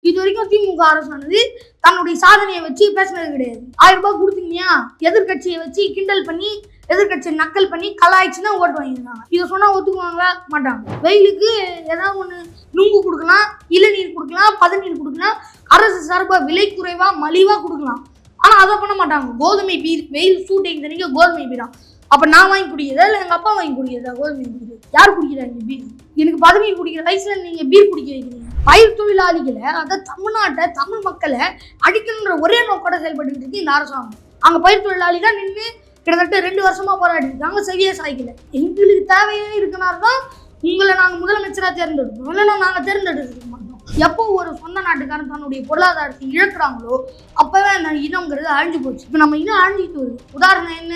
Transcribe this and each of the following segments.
இது வரைக்கும் திமுக அரசானது தன்னுடைய சாதனையை வச்சு பேசினது கிடையாது. 1000 ரூபாய் கொடுத்தீங்கன்னா எதிர்கட்சியை வச்சு கிண்டல் பண்ணி எதிர்கட்சியை நக்கல் பண்ணி கலாய்ச்சுன்னா ஓட்டு வாங்கிருக்காங்க. இதை சொன்னா ஒத்துக்குவாங்களா? மாட்டாங்க. வெயிலுக்கு ஏதாவது ஒண்ணு நுங்கு கொடுக்கலாம், இளநீர் கொடுக்கலாம், பதநீர் கொடுக்கலாம், அரசு சார்பா விலை குறைவா மலிவா கொடுக்கலாம். ஆனா அதை பண்ண மாட்டாங்க. கோதுமை பீர், வெயில் சூட்டைக்கு தெரிஞ்ச கோதுமை பீரா. அப்ப நான் வாங்கி குடிக்கிறதா இல்ல எங்க அப்பா வாங்கி குடிக்கிறதா கோதுமை பீர்? யார் குடிக்கிறாங்க பீர்? எனக்கு பதநீர் குடிக்கிற வயசுல நீங்க பீர் குடிக்க வைக்கிறீங்க. பயிர் தொழிலாளிகளை, அதாவது தமிழ்நாட்டை, தமிழ் மக்களை அடிக்கணுன்ற ஒரே நோக்கோட செயல்பட்டு இருக்கு இந்த அரசாங்கம். அங்க பயிர் தொழிலாளிகள் நின்று கிட்டத்தட்ட 2 வருஷமா போராடி இருக்காங்க. சரியா சாய்க்கல. எங்களுக்கு தேவையே இருக்கனால்தான் உங்களை நாங்க முதலமைச்சரா தேர்ந்தெடுப்போம், இல்லைன்னா நாங்க தேர்ந்தெடுக்க மாட்டோம். எப்போ ஒரு சொந்த நாட்டுக்காரன் தன்னுடைய பொருளாதாரத்தை இழக்கிறாங்களோ அப்பவே அந்த இனம்ங்கிறது அழிஞ்சு போச்சு. இப்ப நம்ம இனம் அழிஞ்சிட்டு வருது. உதாரணம் என்ன?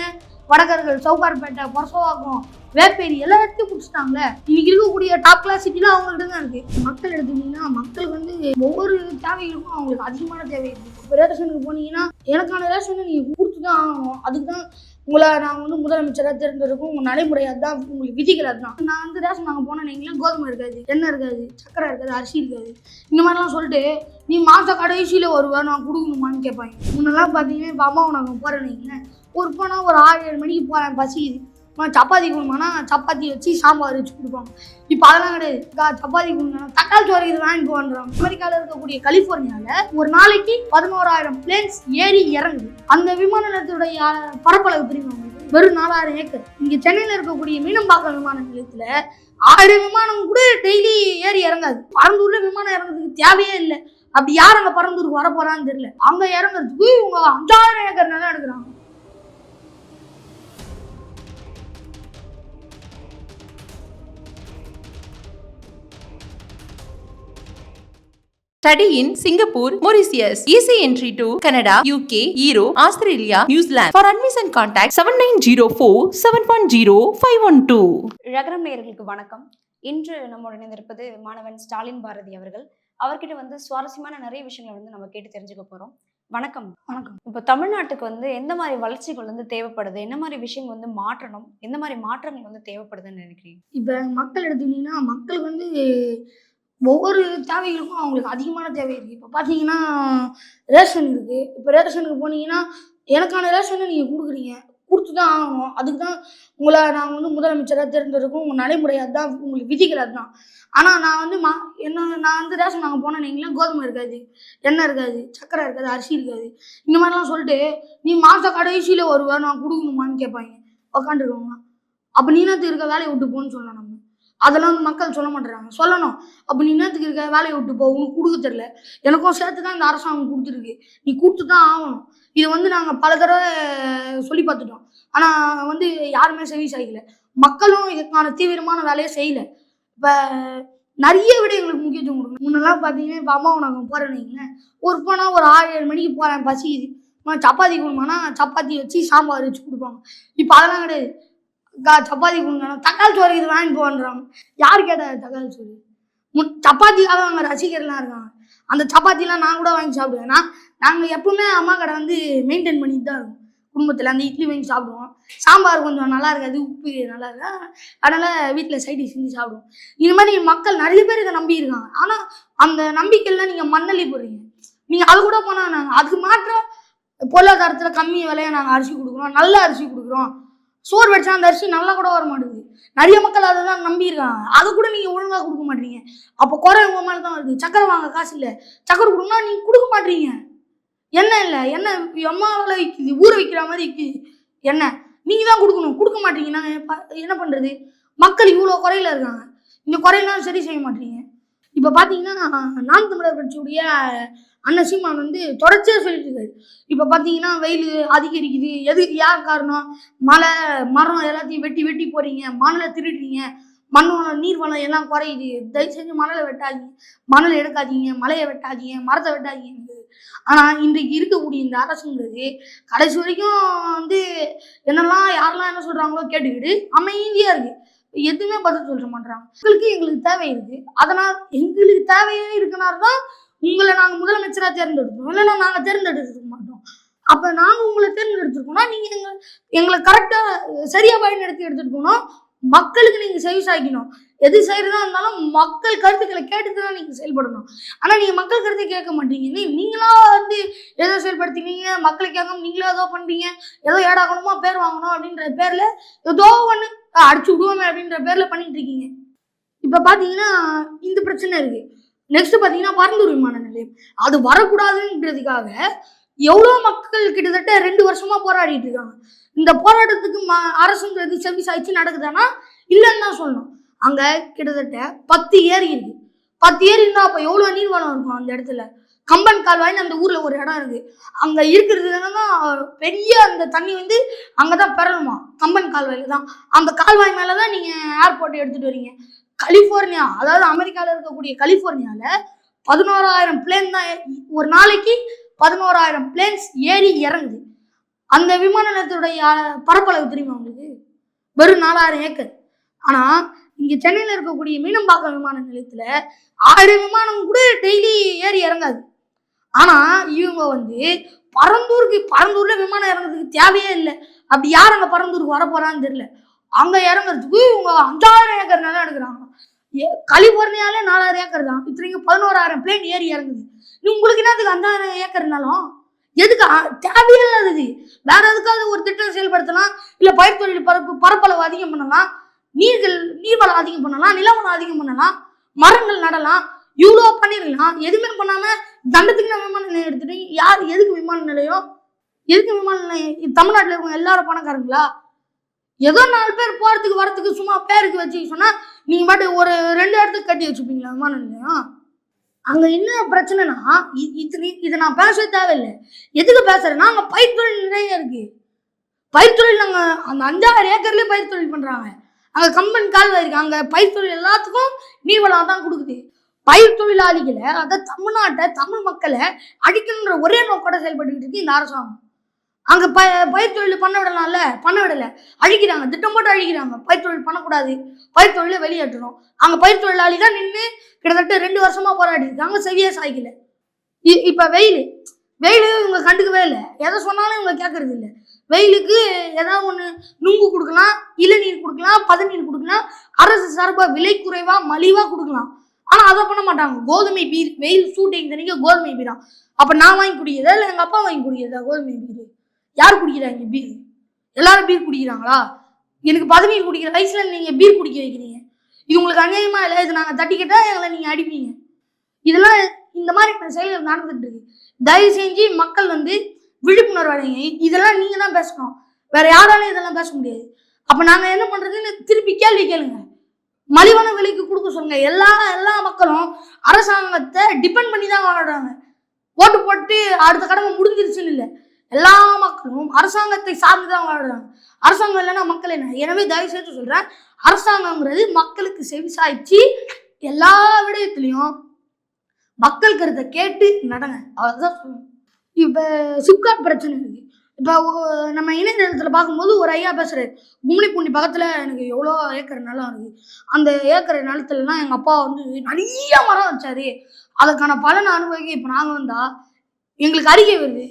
வடகர்கள், சவுகார்பேட்டை, பொரசவாக்கம், வேப்பேரி எல்லாத்தையும் பிடிச்சிட்டாங்களே. இன்னைக்கு இருக்கக்கூடிய டாப் கிளாஸ் சிட்டிலாம் அவங்கள்ட்ட தான் இருக்கு. மக்கள் எடுத்துக்கிட்டீங்கன்னா மக்களுக்கு வந்து ஒவ்வொரு தேவைகளுக்கும் அவங்களுக்கு அதிகமான தேவை இருக்கு. இப்போ ரேஷனுக்கு போனீங்கன்னா எனக்கான ரேஷனை நீங்க கொடுத்துதான் ஆகணும். அதுக்கு தான் உங்களை நாங்கள் வந்து முதலமைச்சராக தேர்ந்தெடுக்கும். உங்கள் நடைமுறை அதுதான், உங்களுக்கு விதிகள் அதுதான். நான் வந்து ரேஷன் நாங்கள் போனால் நீங்களும் கோதுமை இருக்காது, எண்ணெய் இருக்காது, சக்கரை இருக்காது, அரிசி இருக்காது, இந்த மாதிரிலாம் சொல்லிட்டு நீ மாத கடைசியில் வருவேன் நான் கொடுக்கணுமான்னு கேட்பாங்க. முன்னெல்லாம் பார்த்தீங்கன்னா இப்போ அம்மாவை நாங்கள் போகிறேன்னு ஒரு போனால் ஒரு 6-7 மணிக்கு போகிறேன், பசிக்குது, சப்பாத்தி கொடுமானா சப்பாத்தி வச்சு சாம்பார் வச்சு கொடுப்பாங்க. இப்போ அதெல்லாம் கிடையாது. சப்பாத்தி கொடுங்க, தக்காளி சோறு இது வாங்கிட்டு வந்துடுறாங்க. அமெரிக்காவில் இருக்கக்கூடிய கலிபோர்னியாவில் ஒரு நாளைக்கு 11,000 பிளேன்ஸ் ஏறி இறங்குது. அந்த விமான நிலையத்துடைய பரப்பளவு தெரியும் வெறும் 4000 ஏக்கர். இங்கே சென்னையில் இருக்கக்கூடிய மீனம்பாக்கம் விமான நிலையத்தில் 1000 விமானம் கூட டெய்லி ஏறி இறங்காது. பரந்தூர்ல விமானம் இறங்குறதுக்கு தேவையே இல்லை. அப்படி யார் அங்கே பரந்தூருக்கு வர போறான்னு தெரியல. அங்கே இறங்குறதுக்கு இவங்க 5000 ஏக்கர் நிலம் எடுக்கிறாங்க. Study in Singapore, Mauritius. Easy entry to Canada, UK, Europe, Australia, New Zealand. For admission contact 7904-710-512. ரகரம் நேயர்களுக்கு வணக்கம். இன்று நம்மோடு இணைந்திருப்பது மாணவன் ஸ்டாலின் பாரதி அவர்கள். அவர்கிட்ட வந்து சுவாரஸ்யமான நிறைய விஷயங்களை வந்து நம்ம கேட்டு தெரிஞ்சுக்க போறோம். வணக்கம். வணக்கம். இப்போ தமிழ்நாட்டுக்கு வந்து எந்த மாதிரி வளர்ச்சிகள் வந்து தேவைப்படுது, என்ன மாதிரி விஷயங்கள் வந்து மாற்றணும், எந்த மாதிரி மாற்றங்கள் வந்து தேவைப்படுதுன்னு நினைக்கிறீங்க? இப்போ மக்கள் எடுத்துக்கிட்டீங்கன்னா மக்களுக்கு வந்து ஒவ்வொரு தேவைகளுக்கும் அவங்களுக்கு அதிகமான தேவை இருக்குது. இப்போ பார்த்தீங்கன்னா ரேஷன் இருக்குது. இப்போ ரேஷனுக்கு போனீங்கன்னா எனக்கான ரேஷனை நீங்கள் கொடுக்குறீங்க, கொடுத்து தான் ஆகணும். அதுக்கு தான் உங்களை நாங்கள் வந்து முதலமைச்சராக தேர்ந்தெடுக்கும். உங்கள் நடைமுறை அதுதான், உங்களுக்கு விதிகள் அதுதான். ஆனால் நான் வந்து நான் வந்து ரேஷன் நாங்கள் போனேன் நீங்களே கோதுமை இருக்காது, எண்ணெய் இருக்காது, சக்கரை இருக்காது, அரிசி இருக்காது, இந்த மாதிரிலாம் சொல்லிட்டு நீ மாத கடைசியில் வருவேன் நான் கொடுக்கணுமான்னு கேட்பாங்க. உக்காந்துருக்கோங்க. அப்போ நீனத்துக்கு இருக்க வேலையை விட்டு போன்னு சொல்லணும். நம்ம அதெல்லாம் வந்து மக்கள் சொல்ல மாட்டேறாங்க. சொல்லணும். அப்போ நீ நேரத்துக்கு இருக்க வேலையை விட்டு போ, உனக்கு கொடுக்க தெரியல, எனக்கும் சேர்த்து தான் இந்த அரசாங்கம் கொடுத்துருக்கு, நீ கொடுத்து தான் ஆகணும். இதை வந்து நாங்கள் பல தடவை சொல்லி பார்த்துட்டோம். ஆனால் வந்து யாருமே செவி சாய்க்கல. மக்களும் இதுக்கான தீவிரமான வேலையை செய்யலை. இப்போ நிறைய விட எங்களுக்கு முக்கியத்துவம் கொடுக்கணும். முன்னெல்லாம் பார்த்தீங்கன்னா இப்போ அம்மாவை நாங்கள் போகிறேன்னு ஒரு போனால் ஒரு 6-7 மணிக்கு போகிறேன், பசிக்குது, சப்பாத்தி கொடுமானா சப்பாத்தி வச்சு சாம்பார் வச்சு கொடுப்பாங்க. இப்போ அதெல்லாம் கிடையாது. சப்பாத்தி கொடுங்க, தக்காளி சோறு இது வாங்கிட்டு போன்றாங்க. யார் கேட்டார் தக்காளி சோறு? சப்பாத்திக்காக அவங்க ரசிகர்லாம் இருக்காங்க. அந்த சப்பாத்திலாம் நான் கூட வாங்கி சாப்பிடுவேன். நாங்கள் எப்பவுமே அம்மா கடை வந்து மெயின்டைன் பண்ணிட்டு தான் இருக்கோம். குடும்பத்தில் அந்த இட்லி வாங்கி சாப்பிடுவோம். சாம்பார் கொஞ்சம் நல்லா இருக்காது, உப்பு நல்லா இருக்கா, அதனால் வீட்டில் சைடி செஞ்சு சாப்பிடுவோம். இது மாதிரி மக்கள் நிறைய பேர் இதை நம்பி இருக்காங்க. ஆனால் அந்த நம்பிக்கைலாம் நீங்கள் மண்ணள்ளி போடுறீங்க. நீங்கள் அது கூட போனால் நாங்கள் அதுக்கு மாற்றம் பொருளாதாரத்தில் கம்மி விலையை நாங்கள் அரிசி கொடுக்குறோம், நல்ல அரிசி கொடுக்குறோம். சோறு வச்சா அந்த அரிசி நல்லா கூட வர மாட்டேங்குது. நிறைய மக்கள் அதை தான் நம்பியிருக்காங்க. அதை கூட நீங்கள் ஒழுங்காக கொடுக்க மாட்டீங்க. அப்போ குறை உங்கள் மேலே தான் வருது. சக்கரை வாங்க காசு இல்லை, சக்கரை கொடுக்கணும்னா நீங்கள் கொடுக்க மாட்டீங்க. எண்ணெய் இல்லை, எண்ணெய் எம்மாவில் விற்கிது, ஊற வைக்கிற மாதிரி விற்கிது எண்ணெய், நீங்கள் தான் கொடுக்கணும், கொடுக்க மாட்டீங்க. நாங்கள் என்ன பண்ணுறது? மக்கள் இவ்வளோ குறையில இருக்காங்க, இந்த குறையெல்லாம் சரி செய்ய மாட்டீங்க. இப்போ பார்த்தீங்கன்னா நாம் தமிழர் கட்சியுடைய அண்ணன் சீமான் வந்து தொடர்ச்சியாக சொல்லிட்டு இருக்காரு. இப்போ பார்த்தீங்கன்னா வெயில் அதிகரிக்குது, யார் காரணம்? மழை மரம் எல்லாத்தையும் வெட்டி போறீங்க, மணலை திருடுறீங்க, மண் வளம் நீர் வளம் எல்லாம் குறையுது, தயவு செஞ்சு மணலை வெட்டாதீங்க, மணலை எடுக்காதீங்க, மலையை வெட்டாதீங்க, மரத்தை வெட்டாதீங்க. ஆனால் இன்றைக்கு இருக்கக்கூடிய இந்த அரசுங்கிறது கடைசி வரைக்கும் வந்து என்னெல்லாம் யாரெல்லாம் என்ன சொல்கிறாங்களோ கேட்டுக்கிட்டு அமைதியாக இருக்குது. எதுவுமே பதில் சொல்ல மாட்டாங்க. எங்களுக்கு தேவை இருக்குது. அதனால் எங்களுக்கு தேவையே இருக்கனால்தான் உங்களை நாங்கள் முதலமைச்சராக தேர்ந்தெடுப்போம், இல்லைன்னா நாங்கள் தேர்ந்தெடுத்துக்க மாட்டோம். அப்போ நாங்கள் உங்களை தேர்ந்தெடுத்துருக்கோம்னா நீங்கள் எங்களை கரெக்டாக சரியாக பயன்படுத்தி எடுத்துகிட்டு போனோம். மக்களுக்கு நீங்க செவி சாய்க்கணும். எது செய்யறதா இருந்தாலும் மக்கள் கருத்துக்களை கேட்டுட்டு தான் நீங்க செயல்படணும். ஆனா நீங்க மக்கள் கருத்தை கேட்க மாட்டீங்க. நீங்களா வந்து ஏதோ செயல்படுத்தினீங்க, மக்களை கேட்காம நீங்களா ஏதோ பண்றீங்க, ஏதோ ஏடாகணுமா பேர் வாங்கணும் அப்படின்ற பேர்ல ஏதோ ஒண்ணு அடிச்சு விடுவோமே அப்படின்ற பேர்ல பண்ணிட்டு இருக்கீங்க. இப்ப பாத்தீங்கன்னா இந்த பிரச்சனை இருக்கு. நெக்ஸ்ட் பாத்தீங்கன்னா பரந்தூர் விமான நிலையம் அது வரக்கூடாதுன்றதுக்காக எவ்வளவு மக்கள் கிட்டத்தட்ட 2 வருஷமா போராடிட்டு இருக்காங்க. இந்த போராட்டத்துக்கு அரசுன்றது செவி சாய்ச்சி நடக்குதானா இல்லைன்னு தான் சொல்லணும். அங்க கிட்டத்தட்ட 10 ஏரி இருக்கு. 10 ஏரி இருந்தா அப்ப எவ்வளவு நீர்வளம் இருக்கும் அந்த இடத்துல. கம்பன் கால்வாய்னு அந்த ஊர்ல ஒரு இடம் இருக்கு. அங்க இருக்கிறதுனா பெரிய அந்த தண்ணி வந்து அங்கதான் பெறணுமா, கம்பன் கால்வாயில தான். அந்த கால்வாய் மேலதான் நீங்க ஏர்போர்ட் எடுத்துட்டு வரீங்க. கலிபோர்னியா, அதாவது அமெரிக்கால இருக்கக்கூடிய கலிபோர்னியால 11,000 பிளேன் தான் ஒரு நாளைக்கு 11,000 பிளேன்ஸ் ஏறி இறங்குது. அந்த விமான நிலையத்துடைய பரப்பளவு தெரியுமா உங்களுக்கு? வெறும் 4,000 ஏக்கர். ஆனா இங்க சென்னையில இருக்கக்கூடிய மீனம்பாக்கம் விமான நிலையத்துல 1000 விமானம் கூட டெய்லி ஏறி இறங்காது. ஆனா இவங்க வந்து பரந்தூர்ல விமானம் இறங்குறதுக்கு தேவையே இல்லை. அப்படி யார் அங்க பரந்தூருக்கு வர போறான்னு தெரியல. அங்க இறங்குறதுக்கு இவங்க 5,000 ஏக்கர் நிலம் எடுக்கிறாங்க. கலிபோர்னியால 4,000 ஏக்கர் தான். இத்தனைக்கு 11,000 பிளேன் ஏறி இறங்குது. உங்களுக்கு என்னதுக்கு 5,000 ஏக்கர்னாலும் எதுக்கு தேவையில்லாதது? வேற எதுக்காவது ஒரு திட்டம் செயல்படுத்தலாம், இல்ல பயிர் தொழில் பரப்பளவு அதிகம் பண்ணலாம், நீர்வளம் அதிகம் பண்ணலாம், நிலவளம் அதிகம் பண்ணலாம், மரங்கள் நடலாம், இவ்வளோ பண்ணிடலாம். எதுவுமே பண்ணாம தண்டத்துக்கு நான் விமான நிலையம் எடுத்துட்டு யார் எதுக்கு விமான நிலையம்? எதுக்கு விமான நிலையம்? தமிழ்நாட்டில் இருக்கவங்க எல்லாரும் பணக்காரங்களா? ஏதோ 4 பேர் போறதுக்கு வரத்துக்கு சும்மா பேருக்கு வச்சு சொன்னா நீங்க பாட்டு ஒரு 2 இடத்துக்கு கட்டி வச்சுப்பீங்களா விமான நிலையம்? அங்க என்ன பிரச்சனைனா இதை நான் பேச தேவையில்லை. எதுக்கு பேசுறேன்னா அங்க பயிர் தொழில் நிறைய இருக்கு. பயிர் தொழில் அங்க அந்த 5,000 ஏக்கர்லயே பயிர் தொழில் பண்றாங்க. அங்க கம்பன் கால்வாய் இருக்கு. அங்க பயிர் தொழில் எல்லாத்துக்கும் நீர்வளம் தான் கொடுக்குது. பயிர் தொழிலாளிகளை, அதாவது தமிழ்நாட்டை, தமிழ் மக்களை அடிக்கணுன்ற ஒரே நோக்கோட செயல்பட்டு இருக்கு இந்த அரசாங்கம். அங்க பயிர் தொழில் பண்ண விடல, அழிக்கிறாங்க, திட்டம் போட்டு அழிக்கிறாங்க. பயிர் தொழில் பண்ணக்கூடாது, பயிர் தொழிலை வெளியேற்றணும். அங்க பயிர் தொழிலாளி தான் நின்று கிட்டத்தட்ட 2 வருஷமா போராடி இருக்காங்க, செவியே சாய்க்கல. இப்ப வெயில் இவங்க கண்டுக்கவே இல்லை. எதை சொன்னாலும் இவங்க கேட்கறது இல்லை. வெயிலுக்கு ஏதாவது ஒண்ணு நுங்கு கொடுக்கலாம், இளநீர் கொடுக்கலாம், பதநீர் கொடுக்கலாம், அரசு சார்பா விலை குறைவா மலிவா கொடுக்கலாம். ஆனா அதை பண்ண மாட்டாங்க. கோதுமை பீர், வெயில் சூட்டிங்க கோதுமை பீரா. அப்ப நான் வாங்கி குடிக்கிறதா இல்லை எங்க அப்பா வாங்கி குடிக்கிறதா கோதுமை பீர்? யார் குடிக்கிறாங்க பீர்? எல்லாரும் பீர் குடிக்கிறாங்களா? எனக்கு 17 குடிக்கிற வயசுல நீங்க பீர் குடிக்க வைக்கிறீங்க. இது உங்களுக்கு அநியாயமா இல்லை? இது நாங்க தட்டிக்கிட்டா எங்களை நீங்க அடிப்பீங்க. இதெல்லாம் இந்த மாதிரி செயல்கள் நடந்துட்டு இருக்கு. தயவு செஞ்சு மக்கள் வந்து விழிப்புணர்வு அடைங்க. இதெல்லாம் நீங்க தான் பேசணும், வேற யாராலும் இதெல்லாம் பேச முடியாது. அப்ப நாங்க என்ன பண்றதுன்னு திருப்பி கேள்வி கேளுங்க. மலிவான விலைக்கு கொடுக்க சொல்லுங்க. எல்லா மக்களும் அரசாங்கத்தை டிபெண்ட் பண்ணி தான் வாழ்றாங்க. ஓட்டு போட்டு அடுத்த கடமை முடிஞ்சிருச்சுன்னு இல்லை, எல்லா மக்களும் அரசாங்கத்தை சார்ந்துதான் வாழ்றாங்க. அரசாங்கம் இல்லைன்னா மக்கள் என்ன? எனவே தயவு செய்து சொல்றேன், அரசாங்கம்ங்கிறது மக்களுக்கு செவிசாய்ச்சி எல்லா விடயத்திலையும் மக்கள் கருத்தை கேட்டு நடங்க. அவ்வளவுதான் சொல்லணும். இப்ப சிப்காட் பிரச்சனை இருக்கு. இப்போ நம்ம இணையதளத்துல பார்க்கும்போது ஒரு ஐயா பேசுறாரு, கும்மிடிப்பூண்டி பக்கத்துல எனக்கு எவ்வளோ ஏக்கர் நிலம் இருக்கு, அந்த ஏக்கர் நிலத்துலலாம் எங்க அப்பா வந்து நிறைய மரம் வச்சாரு, அதுக்கான பலனை அனுபவிக்க இப்போ நாங்கள் வந்தா எங்களுக்கு அறிக்கை வருது,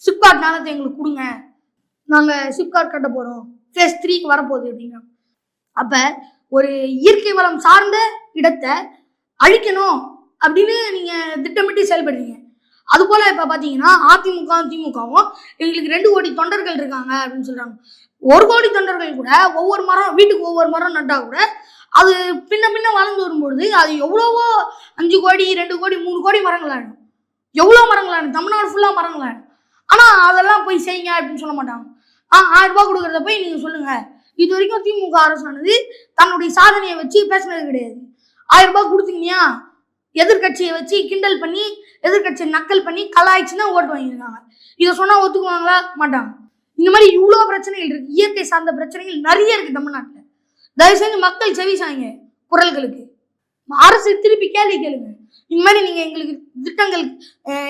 சிப்காட் நிலத்தை எங்களுக்கு கொடுங்க, நாங்கள் சிப்காட் கட்ட போகிறோம், ஃபேஸ் 3க்கு வரப்போகுது அப்படின்னா. அப்போ ஒரு இயற்கை வளம் சார்ந்த இடத்தை அழிக்கணும் அப்படின்னு நீங்கள் திட்டமிட்டு செயல்படுறீங்க. அதுபோல் இப்போ பார்த்தீங்கன்னா திமுகவும் எங்களுக்கு 2 கோடி தொண்டர்கள் இருக்காங்க அப்படின்னு சொல்கிறாங்க. 1 கோடி தொண்டர்கள் கூட ஒவ்வொரு மரம், வீட்டுக்கு ஒவ்வொரு மரம் நட்டால் கூட அது பின்ன வளர்ந்து வரும்பொழுது அது எவ்வளவோ 5 கோடி 2 கோடி 3 கோடி மரங்கள் ஆகிடும். எவ்வளோ மரங்கள் ஆகிடும்? தமிழ்நாடு ஃபுல்லாக மரங்கள் ஆகிடும். ஆனால் அதெல்லாம் போய் செய்யுங்க அப்படின்னு சொல்ல மாட்டாங்க. 1000 ரூபாய் கொடுக்குறத போய் நீங்கள் சொல்லுங்கள். இது வரைக்கும் திமுக அரசானது தன்னுடைய சாதனையை வச்சு பேசினது கிடையாது. 1000 ரூபாய் கொடுத்தீங்கன்னா எதிர்கட்சியை வச்சு கிண்டல் பண்ணி, எதிர்கட்சியை நக்கல் பண்ணி கலாய்ச்சுன்னா ஓட்டு வாங்கியிருக்காங்க. இதை சொன்னால் ஒத்துக்குவாங்களா? மாட்டாங்க. இந்த மாதிரி இவ்வளோ பிரச்சனைகள் இருக்கு, இயற்கை சார்ந்த பிரச்சனைகள் நிறைய இருக்கு தமிழ்நாட்டில். தயவு செஞ்சு மக்கள் செவி சாய்ங்க குரல்களுக்கு. அரசு திருப்பி கேள்வி கேளுங்க. இந்த மாதிரி நீங்க எங்களுக்கு திட்டங்கள்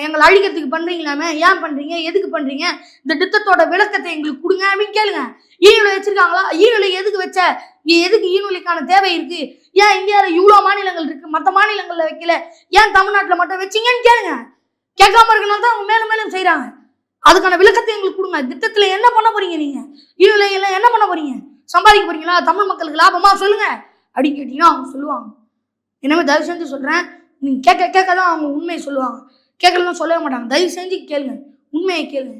எங்களை அழிக்கிறதுக்கு பண்றீங்களாமே, ஏன் பண்றீங்க, எதுக்கு பண்றீங்க, இந்த திட்டத்தோட விளக்கத்தை எங்களுக்கு கொடுங்க அப்படின்னு கேளுங்க. ஈநுலை வச்சிருக்காங்களா? ஈநுலை எதுக்கு வச்ச? எதுக்கு ஈநுலைக்கான தேவை இருக்கு? ஏன் இந்தியாவில் இவ்வளோ மாநிலங்கள் இருக்கு, மற்ற மாநிலங்கள்ல வைக்கல, ஏன் தமிழ்நாட்டில் மட்டும் வச்சிங்கன்னு கேளுங்க. கேட்காம இருக்கனால தான் அவங்க மேலும் மேலும் செய்யறாங்க. அதுக்கான விளக்கத்தை எங்களுக்கு கொடுங்க. திட்டத்துல என்ன பண்ண போறீங்க? நீங்க ஈநுலை எல்லாம் என்ன பண்ண போறீங்க? சம்பாதிக்க போறீங்களா, தமிழ் மக்களுக்கு லாபமா சொல்லுங்க அப்படின்னு கேட்டீங்கன்னா அவங்க சொல்லுவாங்க. எனவே தயவு செஞ்சு சொல்றேன், நீங்க கேட்க தான் அவங்க உண்மையை சொல்லுவாங்க, கேட்கலாம் சொல்லவே மாட்டாங்க. தயவு செஞ்சு கேளுங்க, உண்மையை கேளுங்க.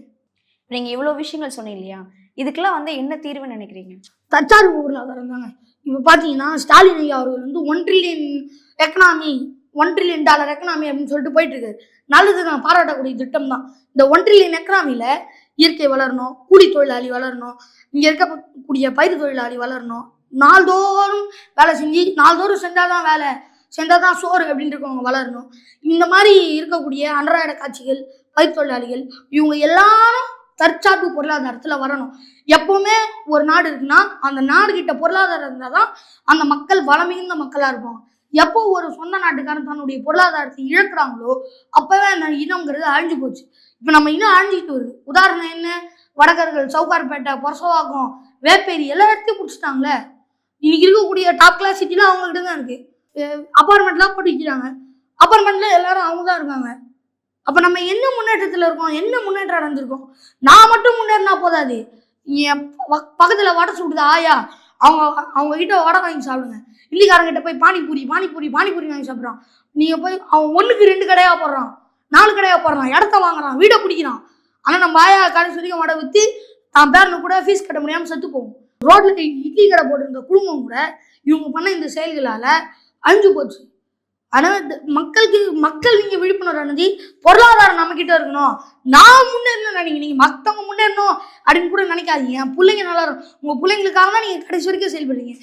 நீங்க இவ்வளவு விஷயங்கள் சொன்னீங்க இல்லையா, இதுக்கெல்லாம் வந்து என்ன தீர்வுன்னு நினைக்கிறீங்க? தற்சார்பு பொருளாதாரம் தாங்க. இப்போ பார்த்தீங்கன்னா ஸ்டாலின் ஐயா அவர்கள் வந்து $1 trillion எக்கனாமி, $1 trillion எக்கனாமி அப்படின்னு சொல்லிட்டு போயிட்டு இருக்காரு. நல்லது நான் பாராட்டக்கூடிய திட்டம் தான். இந்த $1 trillion எக்கனாமியில இயற்கை வளரணும், கூலி தொழிலாளி வளரணும், இங்க இருக்கக்கூடிய பயிர் தொழிலாளி வளரணும், நாள்தோறும் வேலை செஞ்சு நாள்தோறும் செஞ்சாதான் வேலை, செஞ்சாதான் சோறு அப்படின்னு இருக்கவங்க வளரணும். இந்த மாதிரி இருக்கக்கூடிய அன்றாட காட்சிகள், பயிர் தொழிலாளிகள் இவங்க எல்லாரும் தற்சார்பு பொருளாதாரத்துல வரணும். எப்பவுமே ஒரு நாடு இருக்குன்னா அந்த நாடு கிட்ட பொருளாதாரம் இருந்தாதான் அந்த மக்கள் வளமிகுந்த மக்களா இருப்பாங்க. எப்போ ஒரு சொந்த நாட்டுக்காரன் தன்னுடைய பொருளாதாரத்தை இழக்கிறாங்களோ அப்பவே அந்த இனம்ங்கிறது அழிஞ்சு போச்சு. இப்ப நம்ம இனம் அழிஞ்சிட்டு வருது. உதாரணம் என்ன, வடகர்கள், சவுகார்பேட்டை, பொரசவாக்கம், வேப்பேரி எல்லா இடத்தையும் பிடிச்சிட்டாங்களே. இன்னைக்கு இருக்கக்கூடிய டாப் கிளாஸ் சிட்டிலாம் அவங்ககிட்ட தான் இருக்கு. அப்பார்ட்மெண்ட்லாம் போட்டு வைக்கிறாங்க, அப்பார்ட்மெண்ட்ல எல்லாரும் அவங்க தான் இருக்காங்க. அப்ப நம்ம என்ன முன்னேற்றத்துல இருக்கோம், என்ன முன்னேற்றம் அடைஞ்சிருக்கோம்? நான் மட்டும் முன்னேறினா போதாது, பக்கத்துல வடை சுடுது ஆயா, அவங்க கிட்ட வடை வாங்கி சாப்பிடுங்க. இல்லிக்காரங்க கிட்ட போய் பானிபூரி வாங்கி சாப்பிட்றான். நீங்க போய் அவன் 1க்கு 2 கடையா போடுறான், 4 கடையா போடுறான், இடத்த வாங்குறான், வீடை பிடிக்கிறான். ஆனா நம்ம ஆயா கடைசி வரைக்கும் வடை வித்து தான் பேரனு கூட ஃபீஸ் கட்ட முடியாம செத்து போகும். ரோட்ல இட்லி கடை போட்டிருந்த குடும்பம் கூட இவங்க பண்ண இந்த செயல்களால அழிஞ்சு போச்சு. ஆனா மக்கள் நீங்க விழிப்புணர்வு அடைஞ்சி பொருளாதாரம் நம்ம கிட்ட இருக்கணும், நான் முன்னேறணும் நினைங்க. நீங்க மத்தவங்க முன்னேறணும் அப்படின்னு கூட நினைக்காதீங்க. என் பிள்ளைங்க நல்லா இருக்கும், உங்க பிள்ளைங்களுக்காக தான் நீங்க கடைசி வரைக்கும் செயல்படுறீங்க.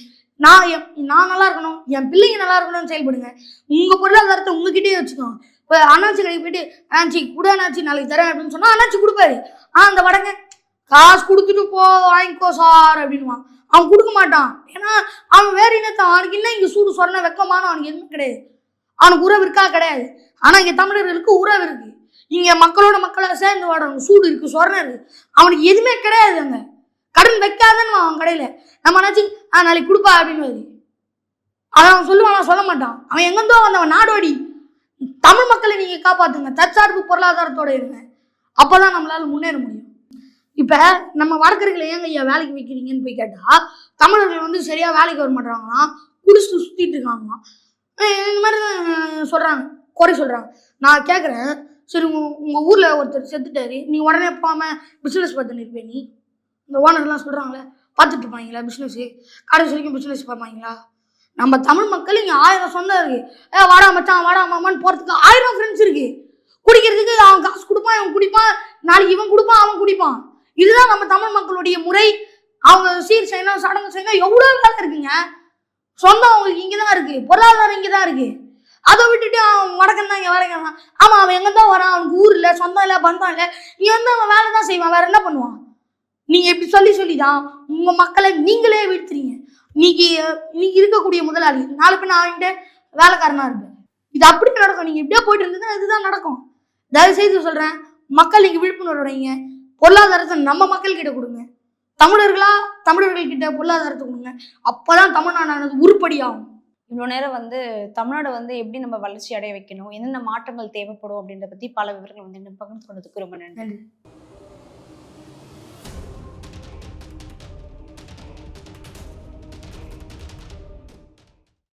நான் நல்லா இருக்கணும், என் பிள்ளைங்க நல்லா இருக்கணும்னு செயல்படுங்க. உங்க பொருளாதாரத்தை உங்ககிட்டயே வச்சுக்கோங்க. இப்போ அண்ணாச்சி கடைக்கு போயிட்டு அண்ணாச்சி கூட அண்ணாச்சி நாளைக்கு தரேன் அப்படின்னு சொன்னா அண்ணாச்சி கொடுப்பாரு. அந்த வடங்க காசு கொடுத்துட்டு போ வாங்கிக்கோ சார் அப்படின்வான். அவன் கொடுக்க மாட்டான். ஏன்னா அவன் வேற இனத்தான், அவனுக்கு என்ன இங்க சூடு சொன்ன வெக்கமான அவனுக்கு எதுவும் கிடையாது, அவனுக்கு உறவு இருக்கா கிடையாது. ஆனா இங்க தமிழர்களுக்கு உறவு இருக்கு. இங்க மக்களோட மக்களை சேர்ந்து வாடணும், சூடு இருக்கு, சொரணம் இருக்கு. அவனுக்கு எதுவுமே கிடையாது. அங்க கடன் வைக்காதன்னு அவன் கடையில நம்ம நினைச்சு நாளைக்கு கொடுப்பா அப்படின்னு அதை அவன் சொல்லுவான், சொல்ல மாட்டான். அவன் எங்கேருந்தோ வந்தவன், நாடோடி. தமிழ் மக்களை நீங்க காப்பாத்துங்க, தற்சார்பு பொருளாதாரத்தோட இருங்க, அப்பதான் நம்மளால முன்னேற முடியும். இப்ப நம்ம வடக்கர்களை ஏங்க ஐயா வேலைக்கு வைக்கிறீங்கன்னு போய் கேட்டா தமிழர்கள் வந்து சரியா வேலைக்கு வர மாட்டாங்களாம், குடிச்சிட்டு சுத்திட்டு இருக்காங்களாம். இந்த மாதிரி சொல்றாங்க, குறை சொல்றாங்க. நான் கேட்குறேன், சரி உங்க ஊர்ல ஒருத்தர் செத்துட்டாரு, நீ உடனே போகாம பிசினஸ் பார்த்துன்னு இருப்பேன். நீ இந்த ஓனர்லாம் சொல்றாங்களே பார்த்துட்டு இருப்பாங்களா, பிசினஸ் கடைசி வரைக்கும் பிசினஸ் பார்ப்பாங்களா? நம்ம தமிழ் மக்கள் இங்க 1000 சொந்தம் இருக்கு. வாடா மச்சான் வாடா மாமான்னு போறதுக்கு 1000 ஃப்ரெண்ட்ஸ் இருக்கு. குடிக்கிறதுக்கு அவன் காசு கொடுப்பான், இவன் குடிப்பான், நாளைக்கு இவன் கொடுப்பான், அவன் குடிப்பான். இதுதான் நம்ம தமிழ் மக்களுடைய முறை. அவங்க சீர் செய்யணும், சடங்கு செய்யணும், எவ்வளவு வேலை இருக்குங்க. சொந்தம் அவங்களுக்கு இங்கதான் இருக்கு, பொருளாதாரம் இங்கதான் இருக்கு. அதை விட்டுட்டு அவன் வடக்கன் தான் இங்க வேலைக்கு வரான். ஆமா, அவன் எங்கதான் வரான், அவனுக்கு ஊர் இல்ல, சொந்தம் இல்ல, பந்தம் இல்ல, இங்க வந்து அவன் வேலை தான் செய்வான், வேற என்ன பண்ணுவான்? நீங்க இப்படி சொல்லிதான் உங்க மக்களை நீங்களே வீழ்த்துறீங்க. இன்னைக்கு இருக்கக்கூடிய முதலாளி நாலு பேர் அவன்கிட்ட வேலைக்காரனா இருப்பேன். இது அப்படி நடக்கும். நீங்க இப்படியே போயிட்டு இருந்ததுன்னா இதுதான் நடக்கும். தயவு செய்து சொல்றேன், மக்கள் நீங்க விழிப்புணர்வுடைங்க, பொருளாதாரத்தை நம்ம மக்கள் கிட்ட கொடுங்க. தமிழர்கள் கிட்ட பொருளாதாரத்தை கொடுங்க. அப்பதான் தமிழ்நாடானது உருப்படி ஆகும். இவ்வளோ நேரம் வந்து தமிழ்நாடு வந்து எப்படி நம்ம வளர்ச்சி அடைய வைக்கணும், என்னென்ன மாற்றங்கள் தேவைப்படும் அப்படின்றத பத்தி பல விவரங்கள் வந்து பகிர்ந்து கொண்டதுக்கு ரொம்ப நன்றி.